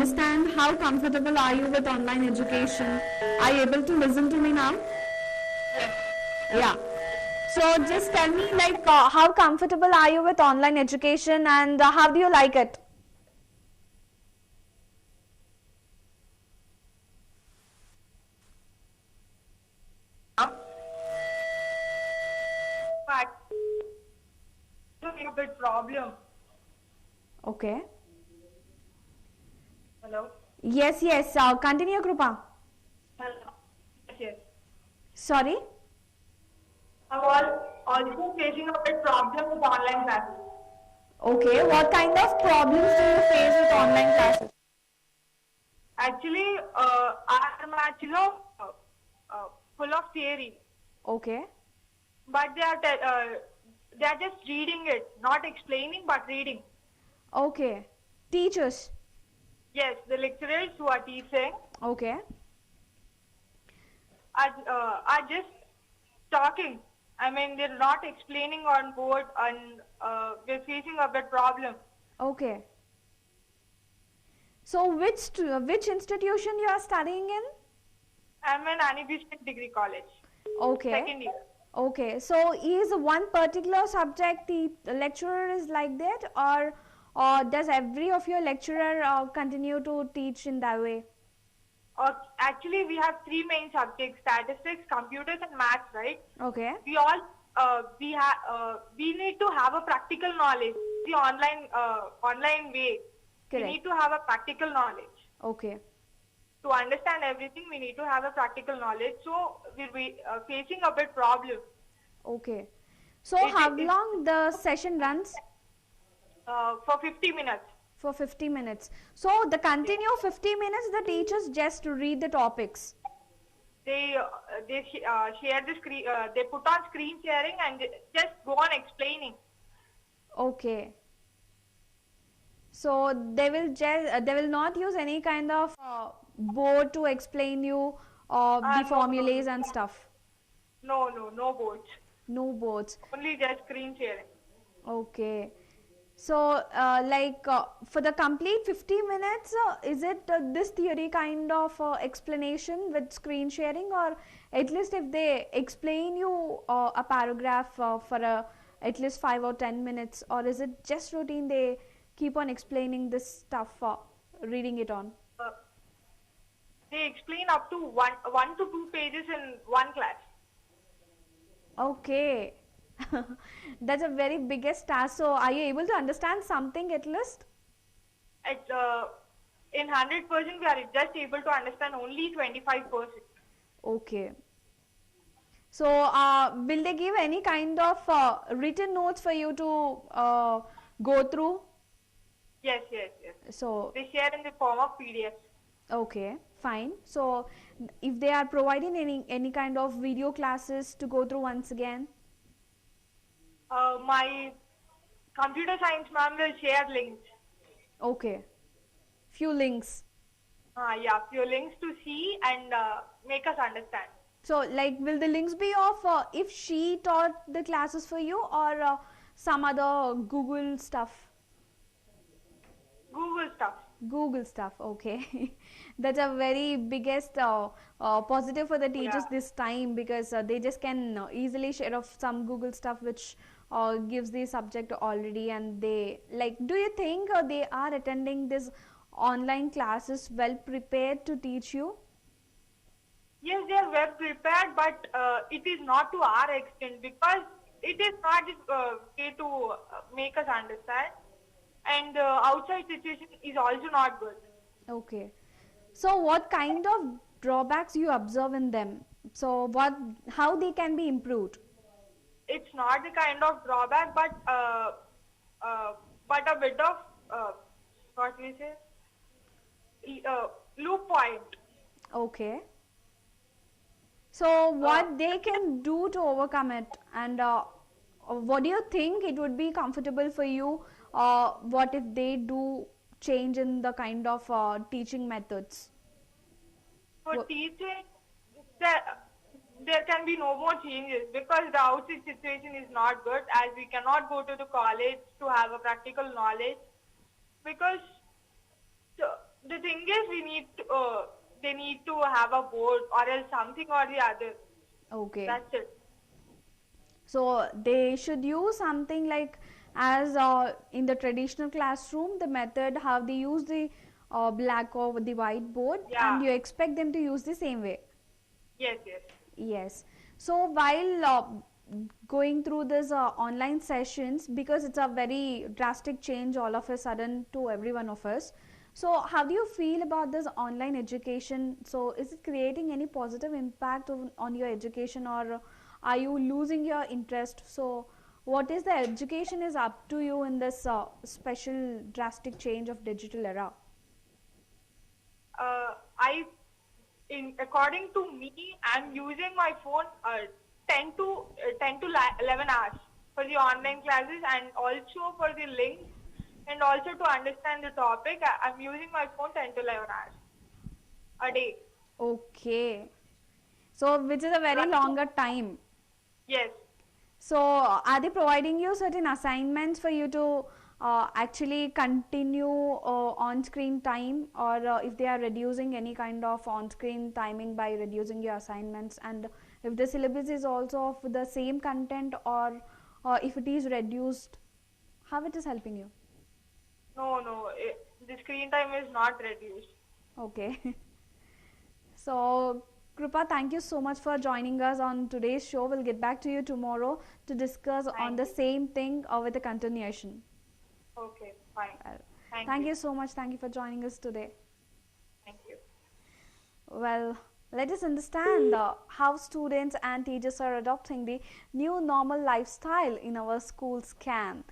understand how comfortable are you with online education. Are you able to listen to me now? Yeah. So just tell me like how comfortable are you with online education and how do you like it? But a bit problem. Okay. Hello. Yes, yes. Continue, Krupa. Hello. Yes. Sorry. I'm also facing a bit problem with online classes. Okay. What kind of problems do you face with online classes? Actually, I'm actually full of theory, Okay. but they are just reading it, not explaining, but reading. Okay. Teachers. Yes, the lecturers who are teaching Okay. are just talking. I mean, they're not explaining on board, and we're facing a bit problem. Okay. So which institution you are studying in? I'm in Annie Besant Degree College, Okay. second year. Okay. So is one particular subject the lecturer is like that, or does every of your lecturer continue to teach in that way? Actually, we have three main subjects: statistics, computers, and maths. Right? Okay. We all we need to have a practical knowledge. The online way, we Correct. need to have a practical knowledge. Okay. To understand everything, we need to have a practical knowledge. So we're facing a bit problem. Okay. So It- how it- long the session runs? For 50 minutes. For 50 minutes. So the continue 50 minutes the teachers just read the topics. They share the screen. They put on screen sharing and just go on explaining. Okay. So they will not use any kind of board to explain you the No, formulas and stuff. No boards. No boards. Only just screen sharing. Okay. So for the complete 50 minutes, is it this theory kind of explanation with screen sharing, or at least if they explain you a paragraph for at least 5 or 10 minutes, or is it just routine they keep on explaining this stuff, reading it on? They explain up to one to two pages in one class. Okay. That's a very biggest task. So are you able to understand something at least? It's in 100% we are just able to understand only 25%. Okay. So will they give any kind of written notes for you to go through? Yes. So They share in the form of PDF. okay, fine. So if they are providing any kind of video classes to go through once again? My computer science ma'am will share links. Okay. Few links. Yeah, few links to see and make us understand. So like will the links be of if she taught the classes for you, or some other Google stuff? Google stuff. Google stuff, okay. That's a very biggest positive for the teachers Yeah. this time, because they just can easily share of some Google stuff which gives the subject already, and they like, do you think they are attending this online classes well prepared to teach you? Yes, they are well prepared, but it is not to our extent, because it is not way to make us understand, and outside situation is also not good. Okay. So what kind of drawbacks you observe in them? So how they can be improved? It's not the kind of drawback, but a bit of what we say loop point. Okay. So what they can do to overcome it, and what do you think it would be comfortable for you? What if they do change in the kind of teaching methods? For What- teaching, there can be no more changes, because the outside situation is not good, as we cannot go to the college to have a practical knowledge, because The thing is, they need to have a board or else something or the other. Okay. That's it. So they should use something like as in the traditional classroom, the method how they use the black or the whiteboard, Yeah. and you expect them to use the same way. Yes, yes. Yes. So while going through this online sessions, because it's a very drastic change all of a sudden to every one of us. So how do you feel about this online education? So is it creating any positive impact on your education, or are you losing your interest? So what is the education is up to you in this special drastic change of digital era? I, according to me, I'm using my phone 10 to 11 hours for the online classes and also for the links and also to understand the topic. I'm using my phone 10 to 11 hours a day. Okay. So which is a very Right. longer time. Yes. So are they providing you certain assignments for you to actually continue on-screen time, or if they are reducing any kind of on-screen timing by reducing your assignments, and if the syllabus is also of the same content, or if it is reduced, how it is helping you? No. The screen time is not reduced. Okay. So Krupa, thank you so much for joining us on today's show. We'll get back to you tomorrow to discuss on Thank the you. same thing with a continuation. Okay, fine. Well, Thank thank you. you so much. Thank you for joining us today. Thank you. Well, let us understand how students and teachers are adopting the new normal lifestyle in our schools can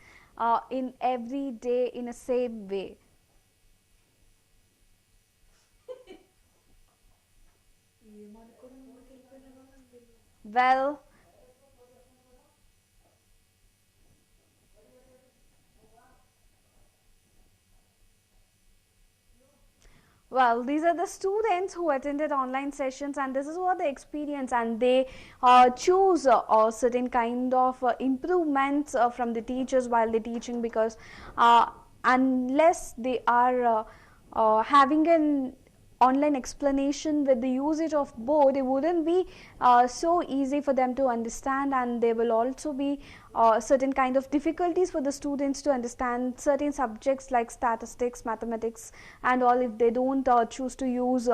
in every day in a same way. Well, these are the students who attended online sessions, and this is what they experience, and they choose a certain kind of improvements from the teachers while they're teaching, because unless they are having an online explanation with the usage of both, it wouldn't be so easy for them to understand, and there will also be certain kind of difficulties for the students to understand certain subjects like statistics, mathematics and all, if they don't choose to use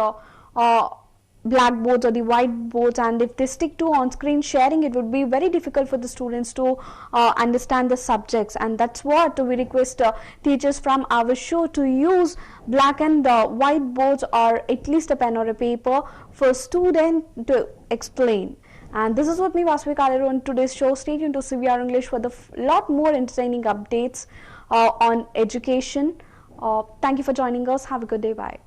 blackboards or the whiteboards, and if they stick to on-screen sharing, it would be very difficult for the students to understand the subjects. And that's what we request teachers from our show to use black and whiteboards, or at least a pen or a paper for student to explain. And this is what me Vasvi Kaleru on today's show. Stay tuned to CVR English for the lot more entertaining updates on education. Thank you for joining us. Have a good day. Bye.